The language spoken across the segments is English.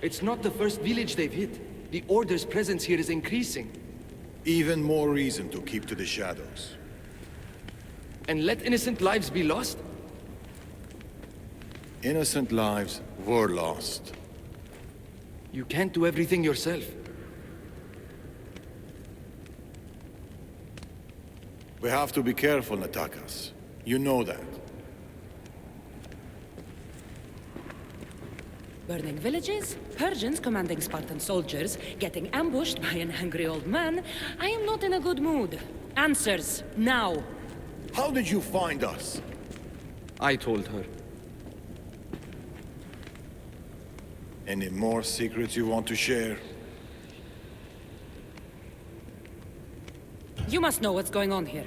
It's not the first village they've hit. The Order's presence here is increasing. Even more reason to keep to the shadows. And let innocent lives be lost? Innocent lives were lost. You can't do everything yourself. We have to be careful, Natakas. You know that. Burning villages, Persians commanding Spartan soldiers, getting ambushed by an angry old man. I am not in a good mood. Answers, now! How did you find us? I told her. Any more secrets you want to share? You must know what's going on here.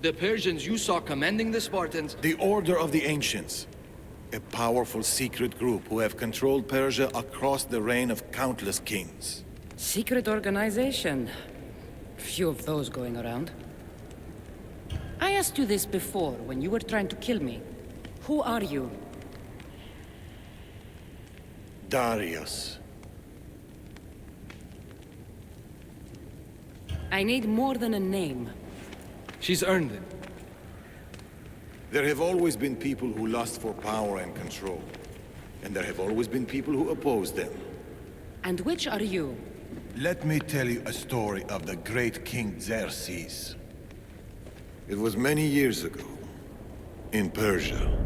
The Persians you saw commanding the Spartans... The Order of the Ancients. A powerful secret group who have controlled Persia across the reign of countless kings. Secret organization. Few of those going around. I asked you this before, when you were trying to kill me. Who are you? Darius. I need more than a name. She's earned it. There have always been people who lust for power and control. And there have always been people who oppose them. And which are you? Let me tell you a story of the great King Xerxes. It was many years ago, in Persia.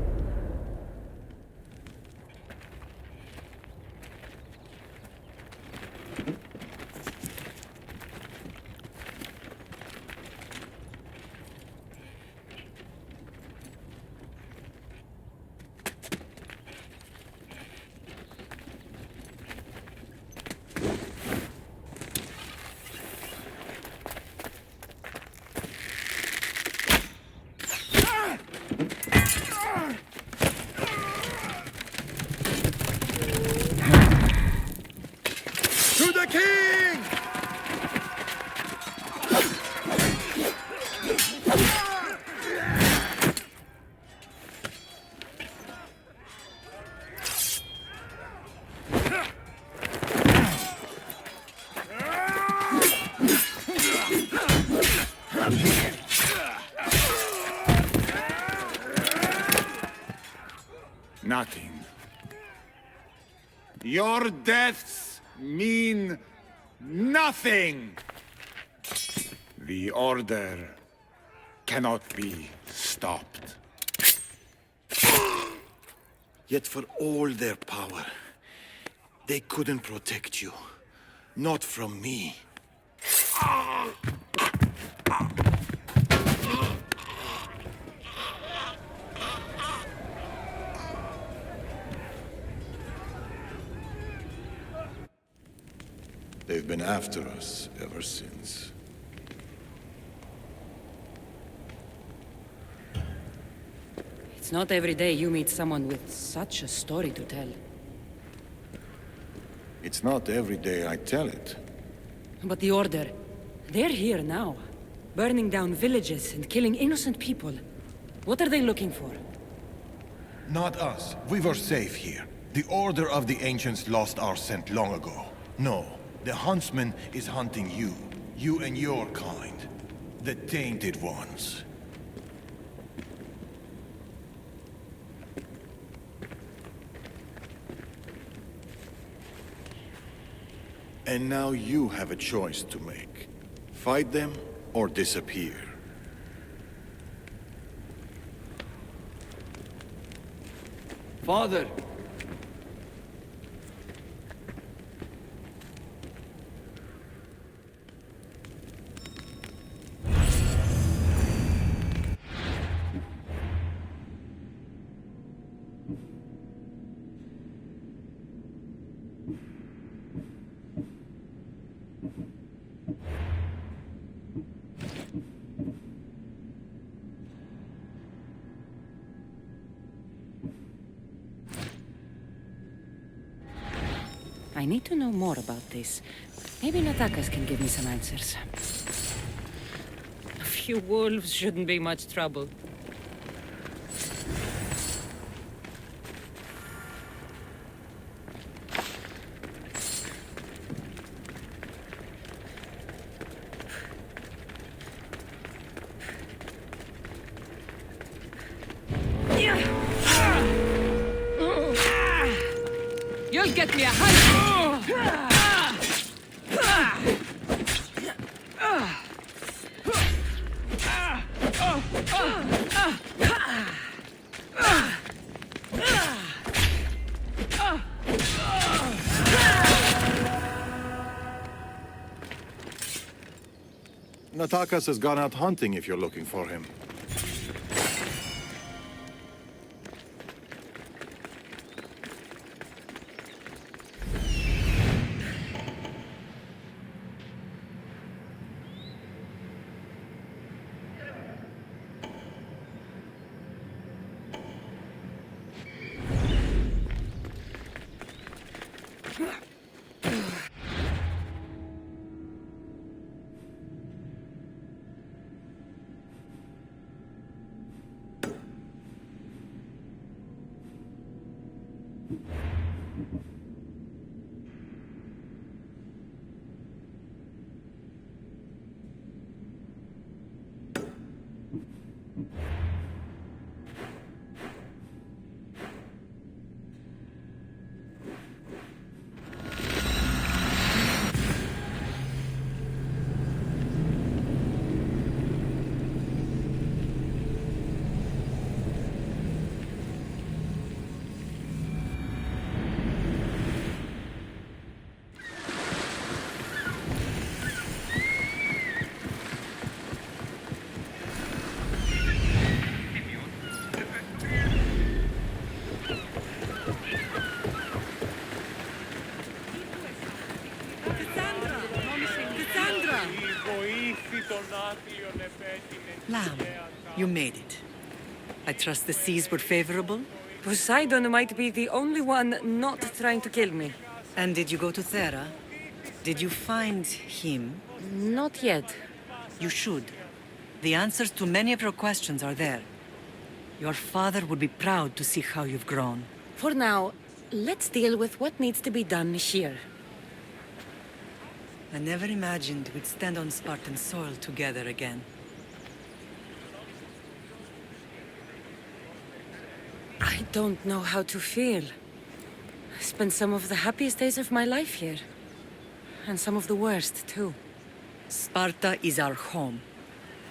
To the king! Nothing. Your deaths mean nothing! The Order cannot be stopped. Yet for all their power, they couldn't protect you. Not from me. They've been after us ever since. It's not every day you meet someone with such a story to tell. It's not every day I tell it. But the Order, they're here now. Burning down villages and killing innocent people. What are they looking for? Not us. We were safe here. The Order of the Ancients lost our scent long ago. No, the Huntsman is hunting you. You and your kind. The Tainted Ones. And now you have a choice to make. Fight them or disappear. Father! I need to know more about this. Maybe Natakas can give me some answers. A few wolves shouldn't be much trouble. You'll get me a hug! Natakas has gone out hunting if you're looking for him. Lamb, you made it. I trust the seas were favorable? Poseidon might be the only one not trying to kill me. And did you go to Thera? Did you find him? Not yet. You should. The answers to many of your questions are there. Your father would be proud to see how you've grown. For now, let's deal with what needs to be done here. I never imagined we'd stand on Spartan soil together again. I don't know how to feel. I spent some of the happiest days of my life here. And some of the worst, too. Sparta is our home.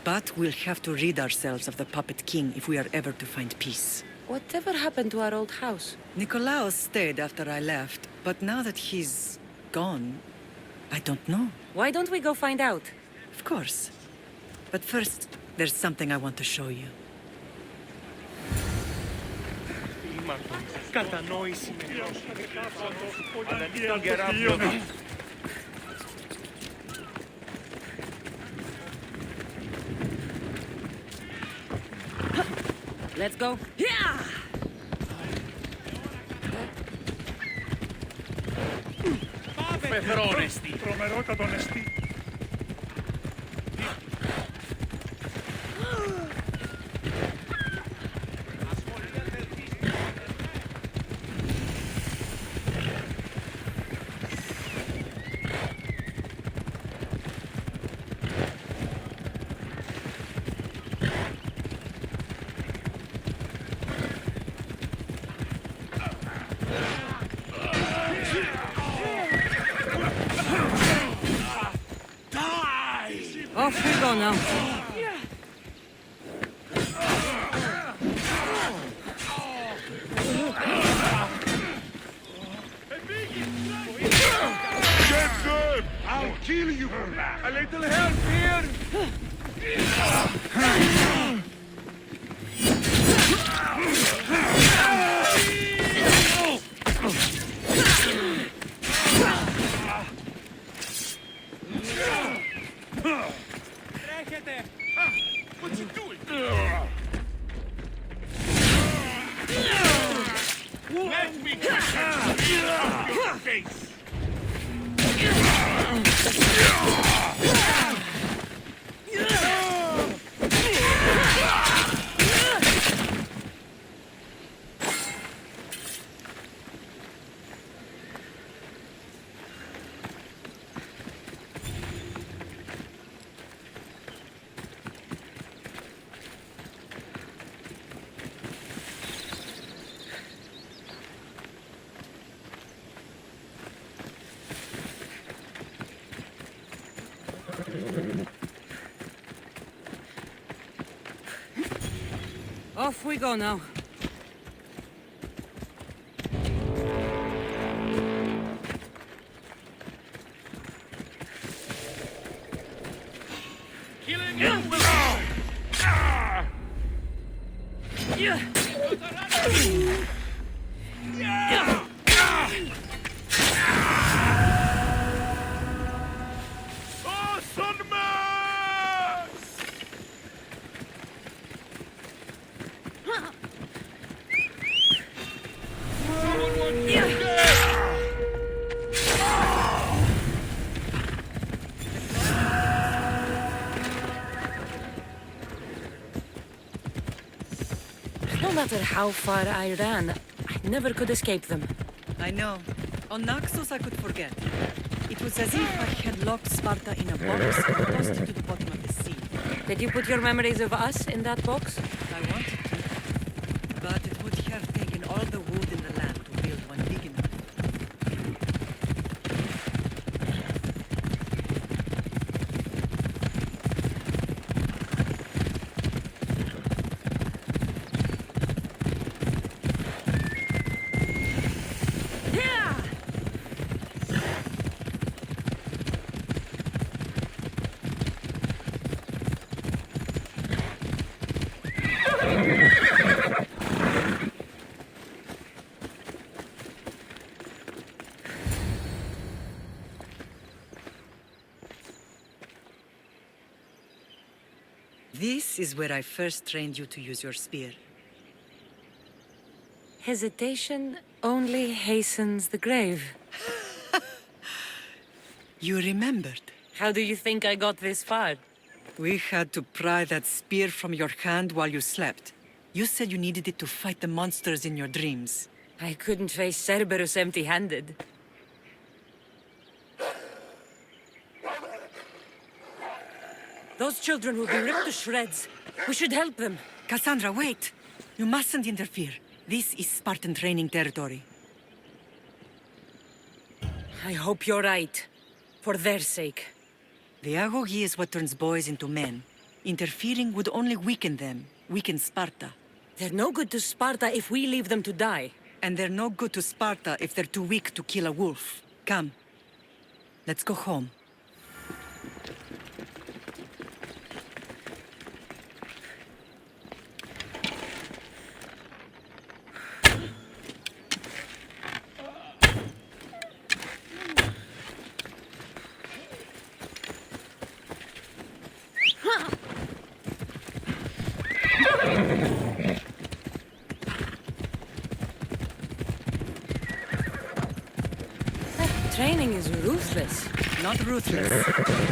But we'll have to rid ourselves of the Puppet King if we are ever to find peace. Whatever happened to our old house? Nikolaos stayed after I left, but now that he's gone, I don't know. Why don't we go find out? Of course. But first, there's something I want to show you. Let's go. Yeah! Off we go now. Get good! I'll kill you for that! A little help here! What you doing? Let me get your face! Off we go now. Killing him will... Oh, Sonman! Someone wants me dead! No matter how far I ran, I never could escape them. I know. On Naxos I could forget. It was as if I had locked Sparta in a box and tossed it to the bottom of the sea. Did you put your memories of us in that box? I wanted to, but it would have taken all the wood in the land to build one big enough. This is where I first trained you to use your spear. Hesitation only hastens the grave. You remembered. How do you think I got this far? We had to pry that spear from your hand while you slept. You said you needed it to fight the monsters in your dreams. I couldn't face Cerberus empty-handed. Those children will be ripped to shreds. We should help them. Cassandra, wait! You mustn't interfere. This is Spartan training territory. I hope you're right. For their sake. The agoge is what turns boys into men. Interfering would only weaken them, weaken Sparta. They're no good to Sparta if we leave them to die. And they're no good to Sparta if they're too weak to kill a wolf. Come. Let's go home. Training is ruthless. Not ruthless.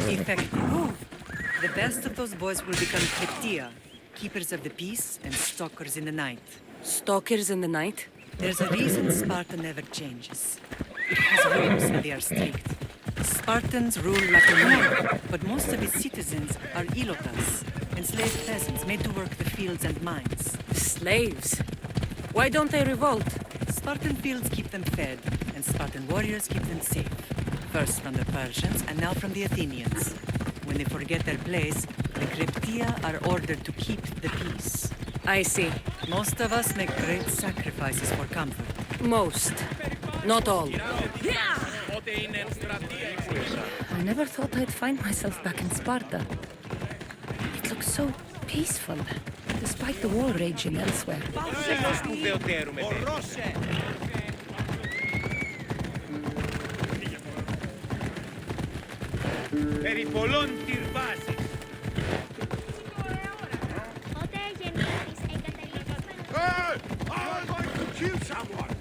Effective. The best of those boys will become Kryptia, keepers of the peace and stalkers in the night. Stalkers in the night? There's a reason Sparta never changes. It has rules and they are strict. Spartans rule like a man, but most of its citizens are ilotas, enslaved peasants made to work the fields and mines. Slaves. Why don't they revolt? Spartan fields keep them fed, and Spartan warriors keep them safe. First from the Persians, and now from the Athenians. When they forget their place, the Kryptia are ordered to keep the peace. I see. Most of us make great sacrifices for comfort. Most. Not all. I never thought I'd find myself back in Sparta. It looks so peaceful, despite the war raging elsewhere. Hey! I'm going to kill someone!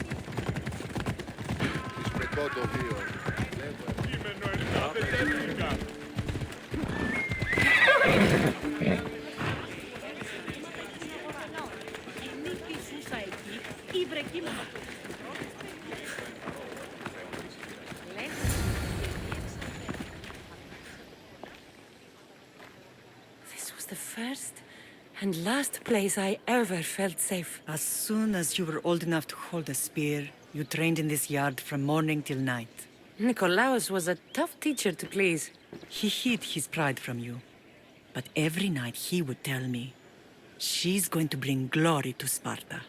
This was the first and last place I ever felt safe. As soon as you were old enough to hold a spear, you trained in this yard from morning till night. Nikolaos was a tough teacher to please. He hid his pride from you. But every night he would tell me, She's going to bring glory to Sparta.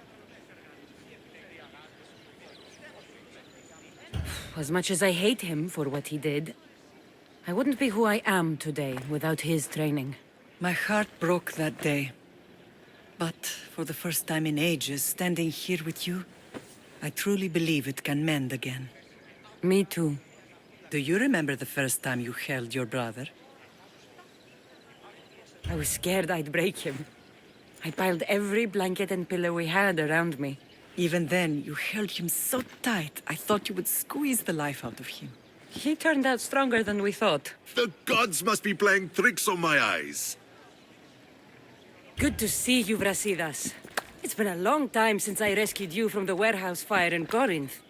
As much as I hate him for what he did, I wouldn't be who I am today without his training. My heart broke that day. But for the first time in ages, standing here with you, I truly believe it can mend again. Me too. Do you remember the first time you held your brother? I was scared I'd break him. I piled every blanket and pillow we had around me. Even then, you held him so tight, I thought you would squeeze the life out of him. He turned out stronger than we thought. The gods must be playing tricks on my eyes. Good to see you, Brasidas. It's been a long time since I rescued you from the warehouse fire in Corinth.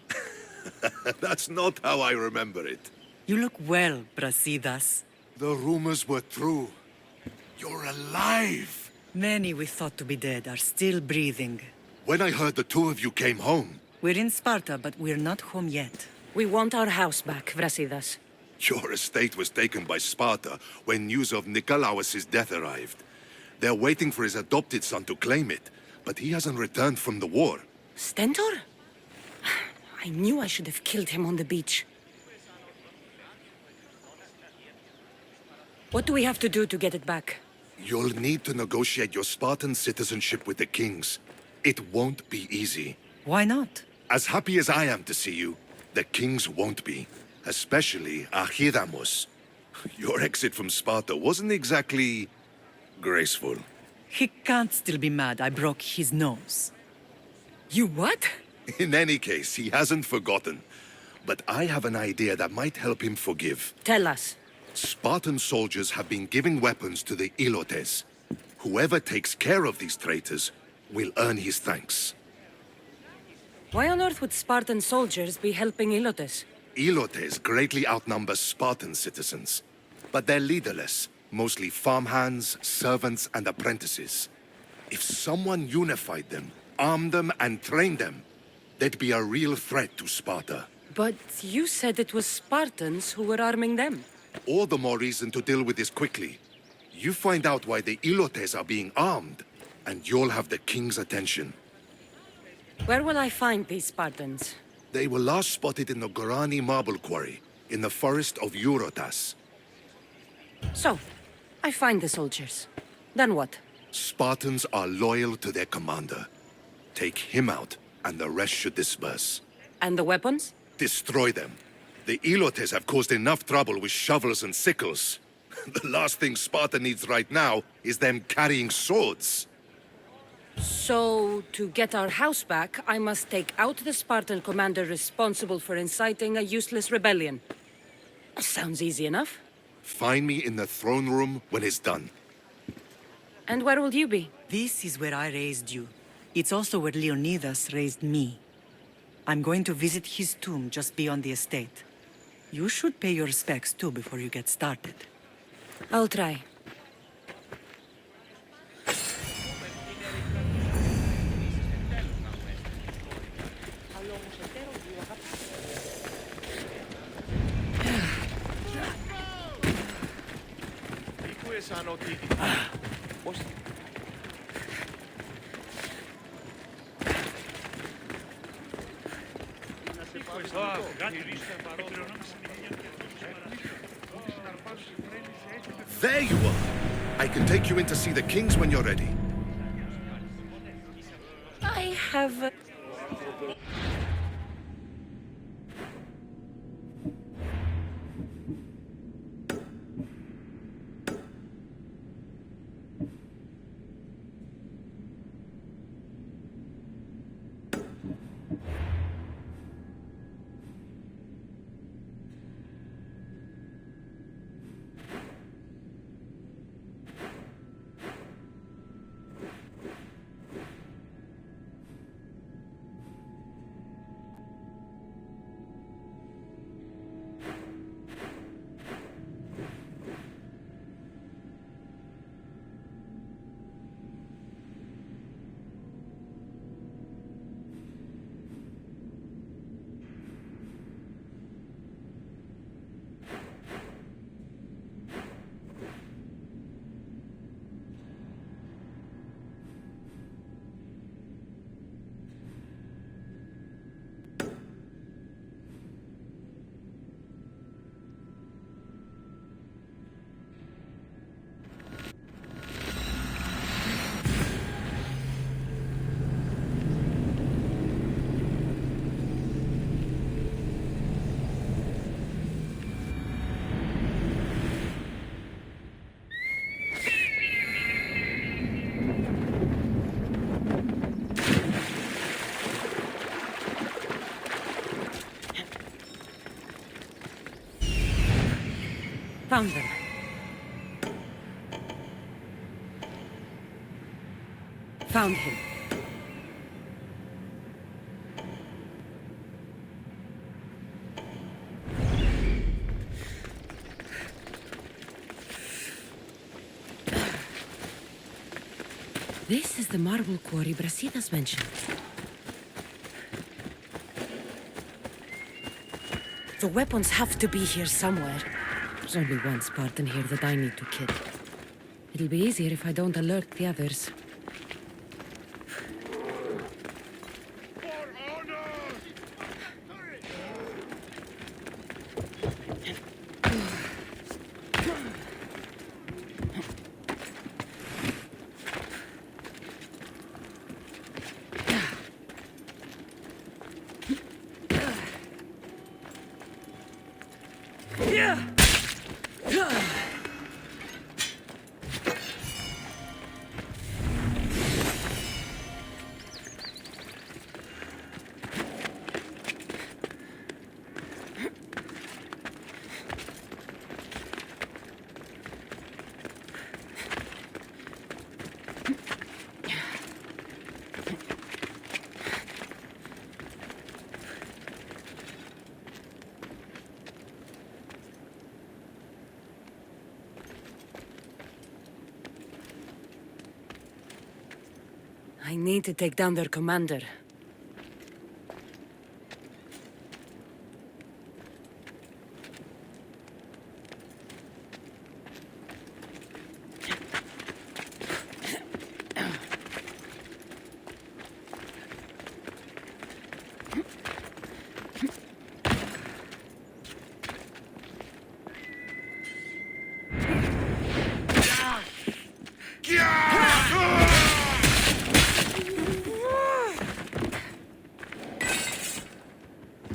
That's not how I remember it. You look well, Brasidas. The rumors were true. You're alive! Many we thought to be dead are still breathing. When I heard the two of you came home, We're in Sparta, but we're not home yet. We want our house back, Brasidas. your estate was taken by Sparta when news of Nikolaos' death arrived. They're waiting for his adopted son to claim it, but he hasn't returned from the war. Stentor? I knew I should have killed him on the beach. What do we have to do to get it back? You'll need to negotiate your Spartan citizenship with the kings. It won't be easy. Why not? As happy as I am to see you, the kings won't be. Especially Archidamos. Your exit from Sparta wasn't exactly graceful. He can't still be mad I broke his nose. You what? In any case, he hasn't forgotten. But I have an idea that might help him forgive. Tell us. Spartan soldiers have been giving weapons to the Ilotes. Whoever takes care of these traitors will earn his thanks. Why on earth would Spartan soldiers be helping Ilotes? Ilotes greatly outnumber Spartan citizens. But they're leaderless, mostly farmhands, servants, and apprentices. If someone unified them, armed them, and trained them, they'd be a real threat to Sparta. But you said it was Spartans who were arming them. All the more reason to deal with this quickly. You find out why the Ilotes are being armed, and you'll have the king's attention. Where will I find these Spartans? They were last spotted in the Gorani marble quarry, in the forest of Eurotas. So, I find the soldiers. Then what? Spartans are loyal to their commander. Take him out, and the rest should disperse. And the weapons? Destroy them. The Ilotes have caused enough trouble with shovels and sickles. The last thing Sparta needs right now is them carrying swords. So, to get our house back, I must take out the Spartan commander responsible for inciting a useless rebellion. Sounds easy enough. Find me in the throne room when it's done. And where will you be? This is where I raised you. It's also where Leonidas raised me. I'm going to visit his tomb just beyond the estate. You should pay your respects too before you get started. I'll try. There you are! I can take you in to see the kings when you're ready. I have... Found them. Found him. This is the marble quarry Brasidas mentioned. The weapons have to be here somewhere. There's only one Spartan here that I need to kill. It'll be easier if I don't alert the others. I need to take down their commander.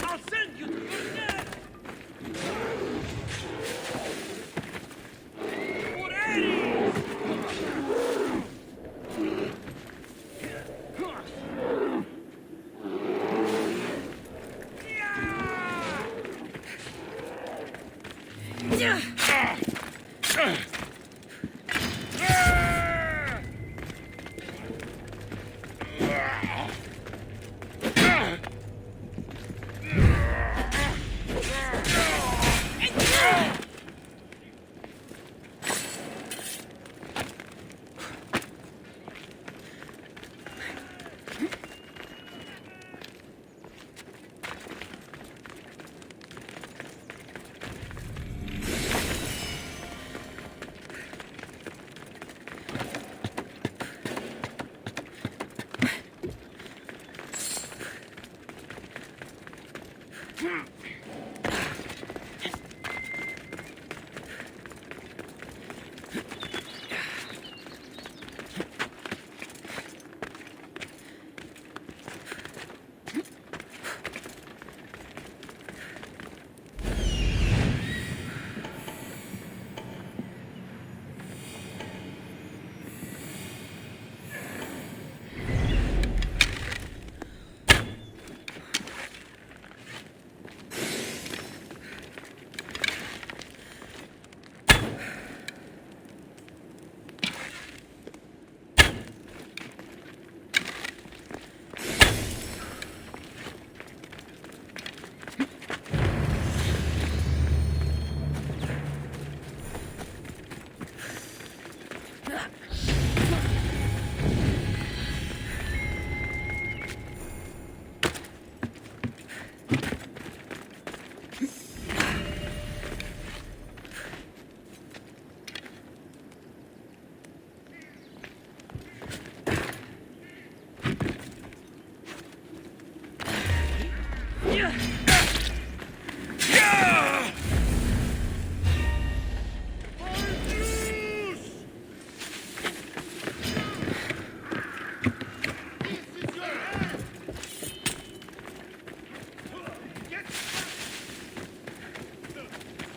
I'll send you to your death! For Ares!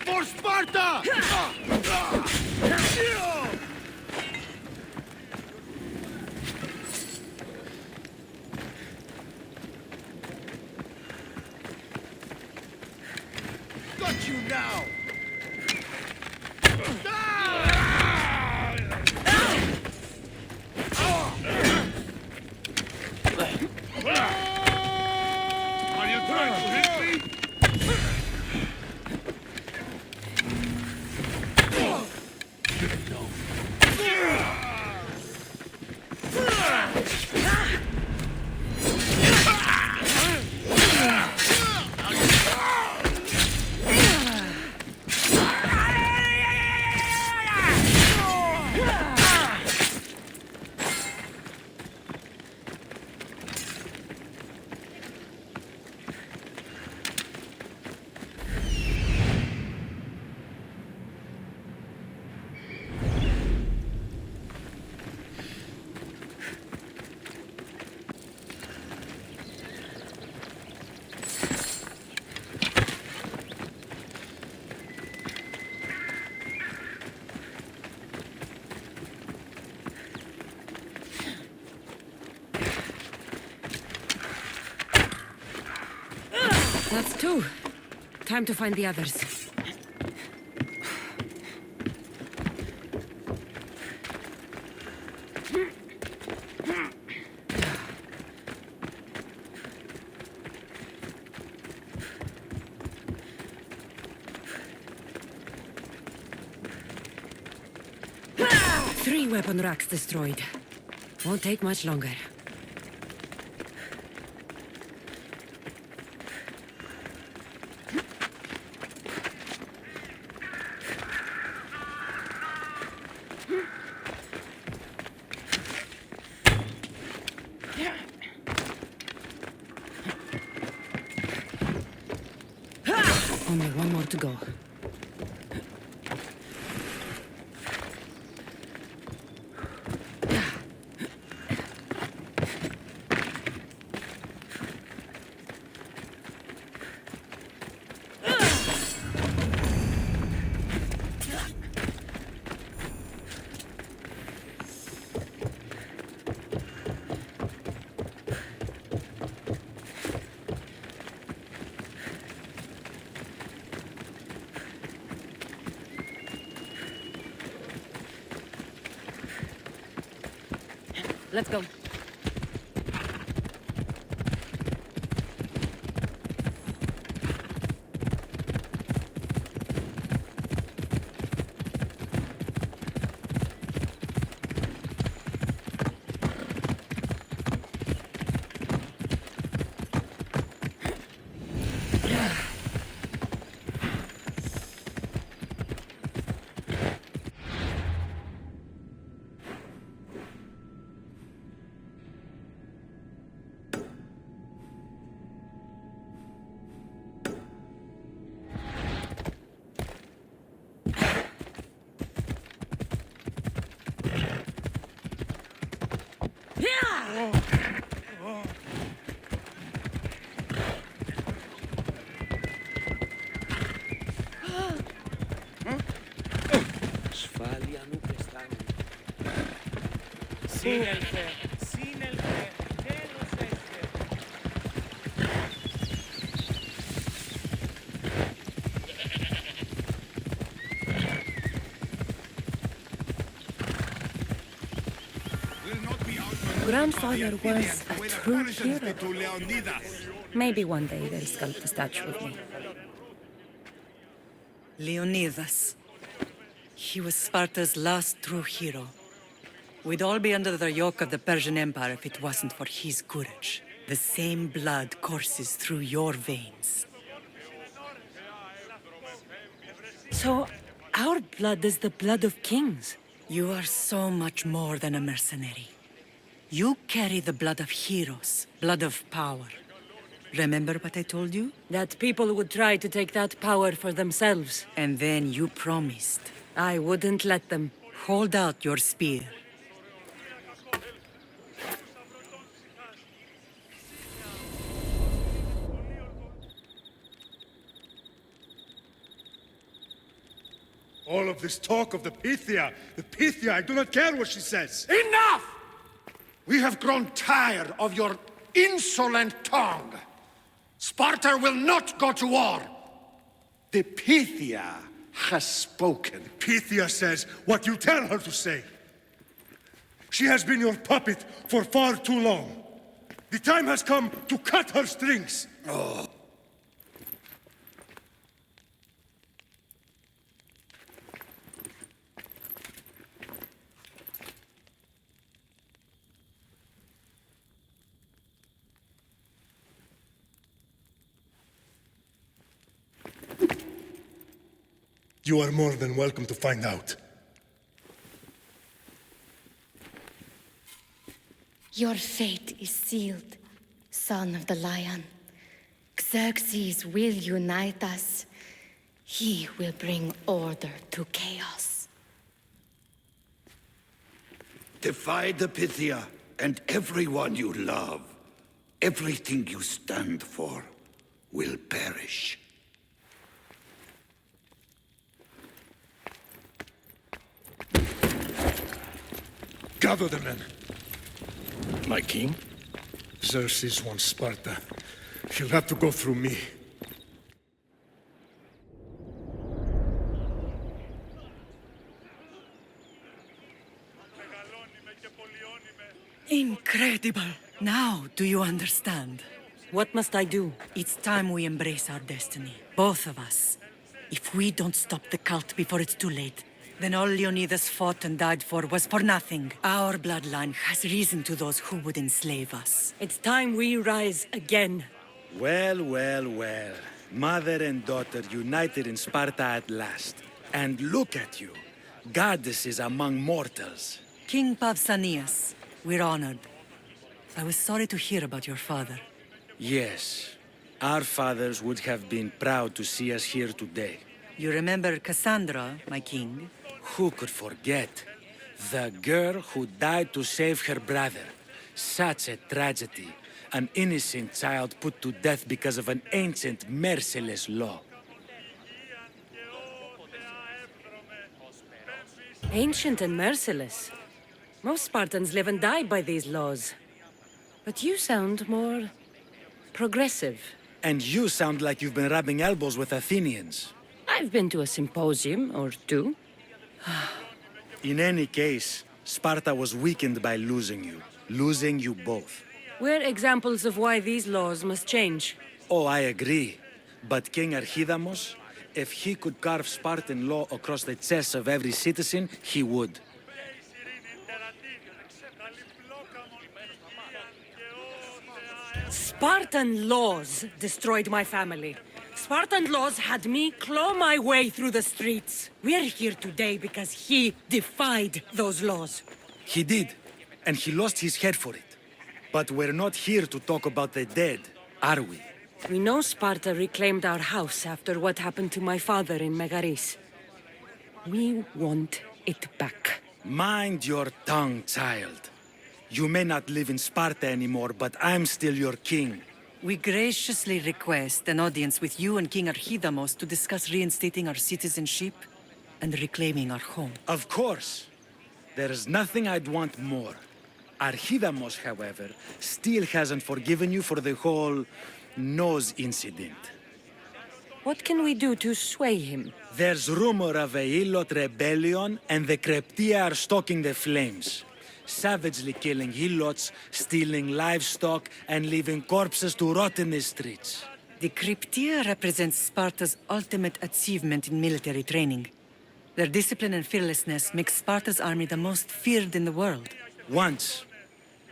For Sparta! Got you now! trying to hit me? That's two. Time to find the others. Three weapon racks destroyed. Won't take much longer. Only one more to go. Let's go. Grandfather was a true hero. Maybe one day they'll sculpt a statue of me. Leonidas. He was Sparta's last true hero. We'd all be under the yoke of the Persian Empire if it wasn't for his courage. The same blood courses through your veins. So, our blood is the blood of kings. You are so much more than a mercenary. You carry the blood of heroes, blood of power. Remember what I told you? That people would try to take that power for themselves. And then you promised. I wouldn't let them. Hold out your spear. All of this talk of the Pythia, I do not care what she says. Enough! We have grown tired of your insolent tongue. Sparta will not go to war. The Pythia has spoken. Pythia says what you tell her to say. She has been your puppet for far too long. The time has come to cut her strings. You are more than welcome to find out. Your fate is sealed, son of the lion. Xerxes will unite us. He will bring order to chaos. Defy the Pythia and everyone you love. Everything you stand for will perish. Gather the men. My king? Xerxes wants Sparta. He'll have to go through me. Incredible! Now, do you understand? What must I do? It's time we embrace our destiny. Both of us. If we don't stop the cult before it's too late, then all Leonidas fought and died for was for nothing. Our bloodline has reason to those who would enslave us. It's time we rise again. Well, well, well. Mother and daughter united in Sparta at last. And look at you. Goddesses among mortals. King Pausanias, we're honored. I was sorry to hear about your father. Yes. Our fathers would have been proud to see us here today. You remember Cassandra, my king? Who could forget? The girl who died to save her brother. Such a tragedy. An innocent child put to death because of an ancient, merciless law. Ancient and merciless. Most Spartans live and die by these laws. But you sound more progressive. And you sound like you've been rubbing elbows with Athenians. I've been to a symposium or two. In any case, Sparta was weakened by losing you. Losing you both. We're examples of why these laws must change. Oh, I agree. But King Archidamos, if he could carve Spartan law across the chests of every citizen, he would. Spartan laws destroyed my family. Spartan laws had me claw my way through the streets. We're here today because he defied those laws. He did, and he lost his head for it. But we're not here to talk about the dead, are we? We know Sparta reclaimed our house after what happened to my father in Megaris. We want it back. Mind your tongue, child. You may not live in Sparta anymore, but I'm still your king. We graciously request an audience with you and King Archidamos to discuss reinstating our citizenship and reclaiming our home. Of course. There's nothing I'd want more. Archidamos, however, still hasn't forgiven you for the whole nose incident. What can we do to sway him? There's rumor of a Helot rebellion, and the Kreptia are stoking the flames. Savagely killing Helots, stealing livestock, and leaving corpses to rot in the streets. The Cryptia represents Sparta's ultimate achievement in military training. Their discipline and fearlessness make Sparta's army the most feared in the world. Once.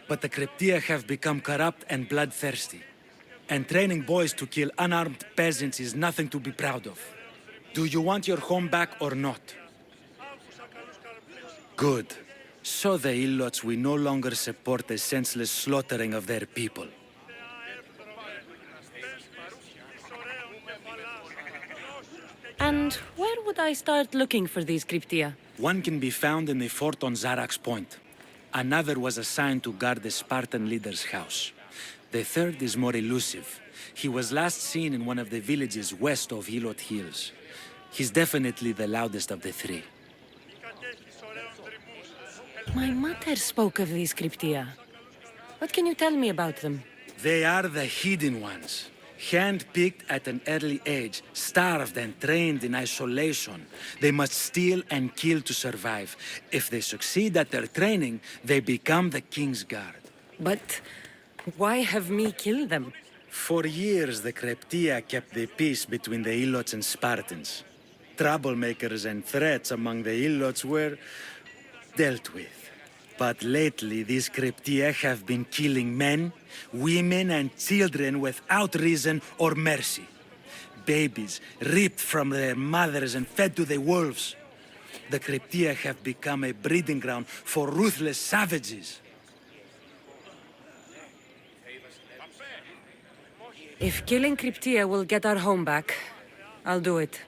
But the Cryptia have become corrupt and bloodthirsty. And training boys to kill unarmed peasants is nothing to be proud of. Do you want your home back or not? Good. So the Ilots will no longer support the senseless slaughtering of their people. And where would I start looking for these Cryptia? One can be found in the fort on Zarax Point. Another was assigned to guard the Spartan leader's house. The third is more elusive. He was last seen in one of the villages west of Helot Hills. He's definitely the loudest of the three. My mother spoke of these Cryptia. What can you tell me about them? They are the hidden ones. Hand-picked at an early age, starved and trained in isolation. They must steal and kill to survive. If they succeed at their training, they become the King's Guard. But why have me kill them? For years, the Cryptia kept the peace between the Ilots and Spartans. Troublemakers and threats among the Ilots were dealt with. But lately, these Cryptia have been killing men, women, and children without reason or mercy. babies, ripped from their mothers and fed to the wolves. The Cryptia have become a breeding ground for ruthless savages. If killing Cryptia will get our home back, I'll do it.